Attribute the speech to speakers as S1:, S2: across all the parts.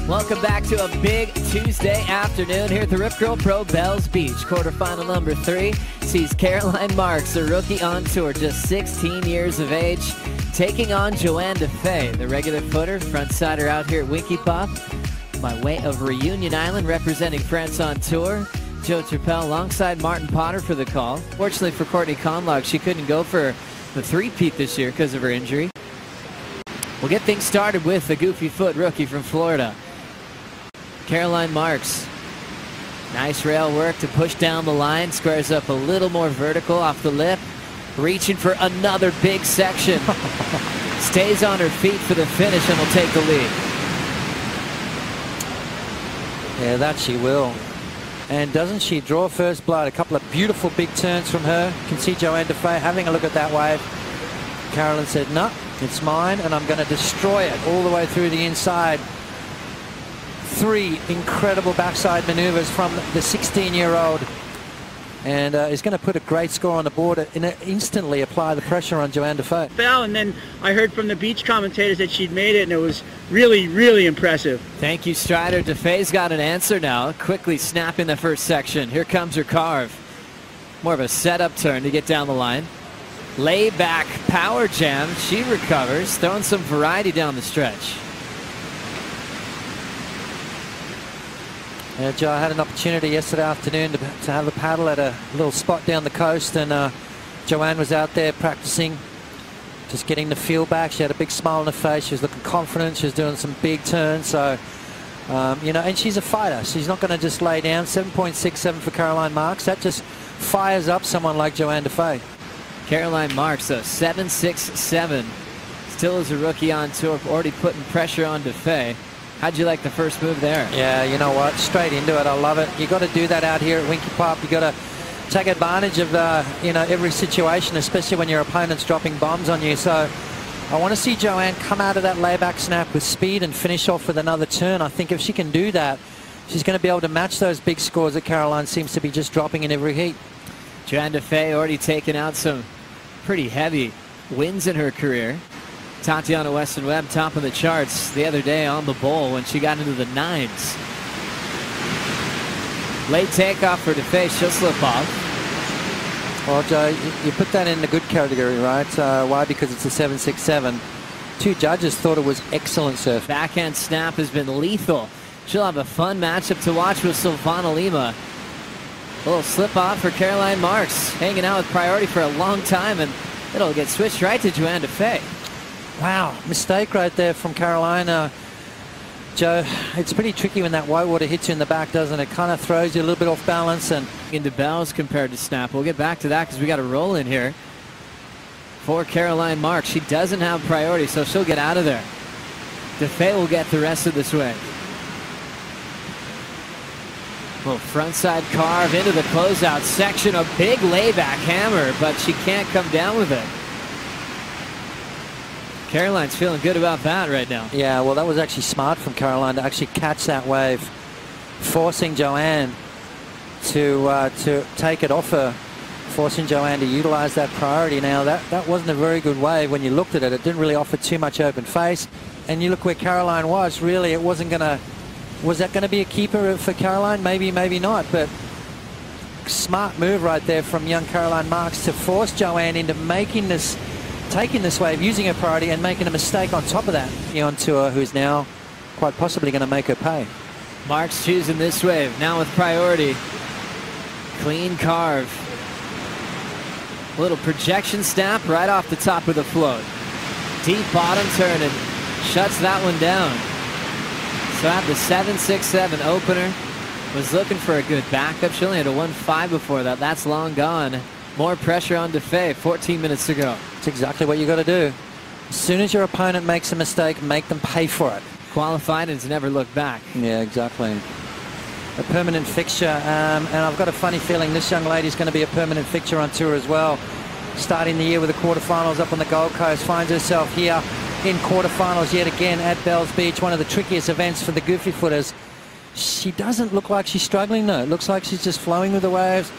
S1: Welcome back to a big Tuesday afternoon here at the Rip Curl Pro Bells Beach. Quarterfinal number 3 sees Caroline Marks, a rookie on tour, just 16 years of age, taking on Johanne Defay, the regular footer, front-sider out here at Winky Pop, by way of Reunion Island, representing France on tour. Joe Turpel alongside Martin Potter for the call. Fortunately for Courtney Conlogue, she couldn't go for the three-peat this year because of her injury. We'll get things started with the goofy foot rookie from Florida, Caroline Marks. Nice rail work to push down the line, squares up a little more vertical off the lip, reaching for another big section. Stays on her feet for the finish and will take the lead.
S2: Yeah, that she will. And doesn't she draw first blood? A couple of beautiful big turns from her. You can see Johanne Defay having a look at that wave. Caroline said, no, it's mine, and I'm going to destroy it all the way through the inside. 3 incredible backside maneuvers from the 16-year-old. And is going to put a great score on the board and instantly apply the pressure on Johanne Defay.
S3: And then I heard from the beach commentators that she'd made it, and it was really, really impressive.
S1: Thank you, Strider. Defay's got an answer now, quickly snapping the first section. Here comes her carve. More of a setup turn to get down the line. Lay back power jam. She recovers, throwing some variety down the stretch.
S2: Joe, I had an opportunity yesterday afternoon to have a paddle at a little spot down the coast, and Johanne was out there practicing, just getting the feel back. She had a big smile on her face. She was looking confident. She was doing some big turns. So, you know, and she's a fighter. She's not going to just lay down. 7.67 for Caroline Marks. That just fires up someone like Johanne Defay.
S1: Caroline Marks, a 7.67. Still is a rookie on tour, already putting pressure on Defay. How'd you like the first move there?
S2: Yeah, you know what? Straight into it. I love it. You got to do that out here at Winky Pop. You got to take advantage of you know, every situation, especially when your opponent's dropping bombs on you. So I want to see Johanne come out of that layback snap with speed and finish off with another turn. I think if she can do that, she's going to be able to match those big scores that Caroline seems to be just dropping in every heat.
S1: Johanne Defay already taken out some pretty heavy wins in her career. Tatiana Weston Webb top of the charts the other day on the bowl when she got into the 9s. Late takeoff for Defay, she'll slip off.
S2: Well, Joe, you put that in the good category, right? Why? Because it's a 7.67. 2 judges thought it was excellent surf.
S1: Backhand snap has been lethal. She'll have a fun matchup to watch with Silvana Lima. A little slip off for Caroline Marks, hanging out with priority for a long time, and it'll get switched right to Johanne Defay.
S2: Wow, mistake right there from Caroline. Joe, it's pretty tricky when that whitewater hits you in the back, doesn't it? It kind of throws you a little bit off balance. And
S1: into bells compared to snap. We'll get back to that because we got a roll in here for Caroline Marks. She doesn't have priority, so she'll get out of there. Defay will get the rest of this way. Little frontside carve into the closeout section. A big layback hammer, but she can't come down with it. Caroline's feeling good about that right now.
S2: Yeah, well, that was actually smart from Caroline to actually catch that wave, forcing Johanne to take it off her, forcing Johanne to utilize that priority. Now, that wasn't a very good wave when you looked at it. It didn't really offer too much open face. And you look where Caroline was, really, it wasn't going to... Was that going to be a keeper for Caroline? Maybe, maybe not. But smart move right there from young Caroline Marks to force Johanne into taking this wave, using her priority, and making a mistake on top of that. On tour, who's now quite possibly going to make her pay.
S1: Marks choosing this wave, now with priority. Clean carve. A little projection snap right off the top of the float. Deep bottom turn and shuts that one down. So at the 7.67 opener, was looking for a good backup. She only had a 1.5 before that. That's long gone. More pressure on Defay, 14 minutes to go.
S2: That's exactly what you got to do. As soon as your opponent makes a mistake, make them pay for it.
S1: Qualified and has never looked back.
S2: Yeah, exactly. A permanent fixture, and I've got a funny feeling this young lady's going to be a permanent fixture on tour as well. Starting the year with the quarterfinals up on the Gold Coast, finds herself here in quarterfinals yet again at Bells Beach, one of the trickiest events for the goofy footers. She doesn't look like she's struggling though. It looks like she's just flowing with the waves,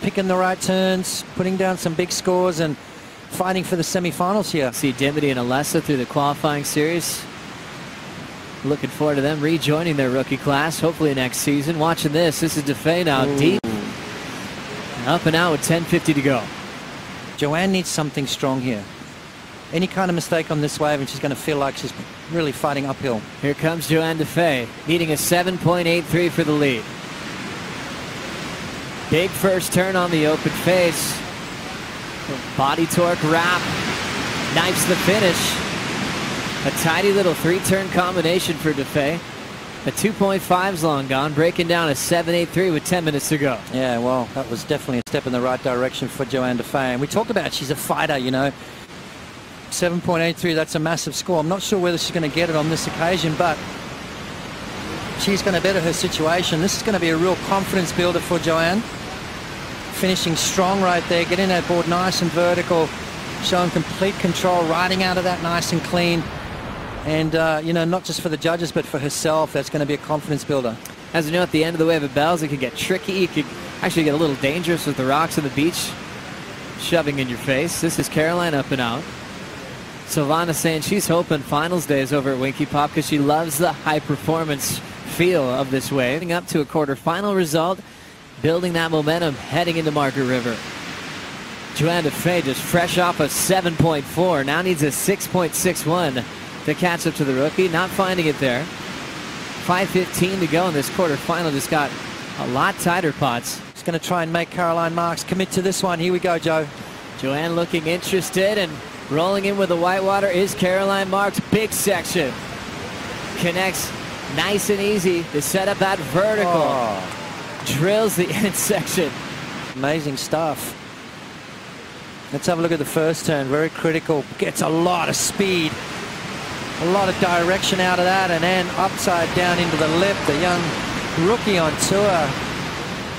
S2: picking the right turns, putting down some big scores and fighting for the semi-finals here.
S1: See Dimity and Alessa through the qualifying series. Looking forward to them rejoining their rookie class, hopefully next season. Watching this. This is Defay now. Ooh. Deep. Up and out with 10:50 to go.
S2: Johanne needs something strong here. Any kind of mistake on this wave and she's going to feel like she's really fighting uphill.
S1: Here comes Johanne Defay, needing a 7.83 for the lead. Big first turn on the open face. Body torque wrap. Knifes the finish. A tidy little three-turn combination for Defay. A 2.5's long gone, breaking down a 7.83 with 10 minutes to go.
S2: Yeah, well, that was definitely a step in the right direction for Johanne Defay. And we talk about she's a fighter, you know. 7.83, that's a massive score. I'm not sure whether she's going to get it on this occasion, but she's going to better her situation. This is going to be a real confidence builder for Johanne. Finishing strong right there, getting that board nice and vertical, showing complete control, riding out of that nice and clean. And, you know, not just for the judges, but for herself, that's going to be a confidence builder.
S1: As you know, at the end of the wave of bells, it could get tricky. It could actually get a little dangerous with the rocks on the beach shoving in your face. This is Caroline up and out. Silvana saying she's hoping finals day is over at Winky Pop because she loves the high-performance feel of this wave. Getting up to a quarterfinal result, building that momentum heading into Margaret River. Johanne Defay just fresh off a 7.4, now needs a 6.61 to catch up to the rookie. Not finding it there. 5:15 to go in this quarterfinal. Just got a lot tighter pots.
S2: He's going to try and make Caroline Marks commit to this one. Here we go, Joe.
S1: Johanne looking interested, and rolling in with the whitewater is Caroline Marks. Big section. Connects nice and easy to set up that vertical.
S2: Oh.
S1: Drills the end section.
S2: Amazing stuff. Let's have a look at the first turn. Very critical. Gets a lot of speed. A lot of direction out of that, and then upside down into the lip. The young rookie on tour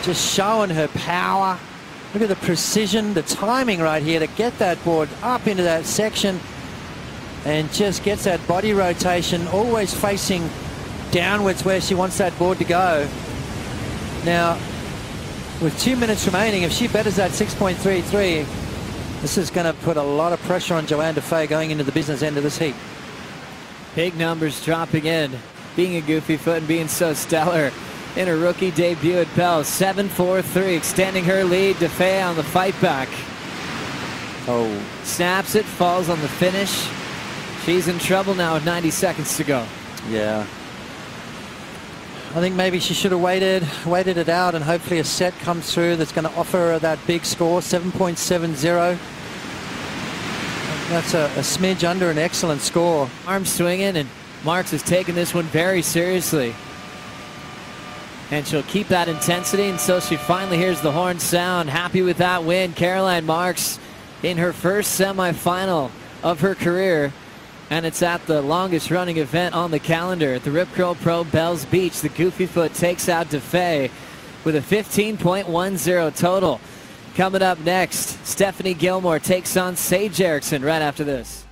S2: just showing her power. Look at the precision, the timing right here to get that board up into that section and just gets that body rotation, always facing downwards where she wants that board to go. Now, with 2 minutes remaining, if she betters that 6.33, this is going to put a lot of pressure on Johanne Defay going into the business end of this heat.
S1: Big numbers dropping in, being a goofy foot and being so stellar in her rookie debut at Bells. 7.43, extending her lead. Defay on the fight back.
S2: Oh.
S1: Snaps it, falls on the finish. She's in trouble now with 90 seconds to go.
S2: Yeah. I think maybe she should have waited it out, and hopefully a set comes through that's going to offer her that big score, 7.70. That's a smidge under an excellent score.
S1: Arm swinging, and Marks has taken this one very seriously. And she'll keep that intensity until she finally hears the horn sound. Happy with that win. Caroline Marks in her first semifinal of her career. And it's at the longest running event on the calendar at the Rip Curl Pro Bells Beach. The Goofy Foot takes out Defay with a 15.10 total. Coming up next, Stephanie Gilmore takes on Sage Erickson right after this.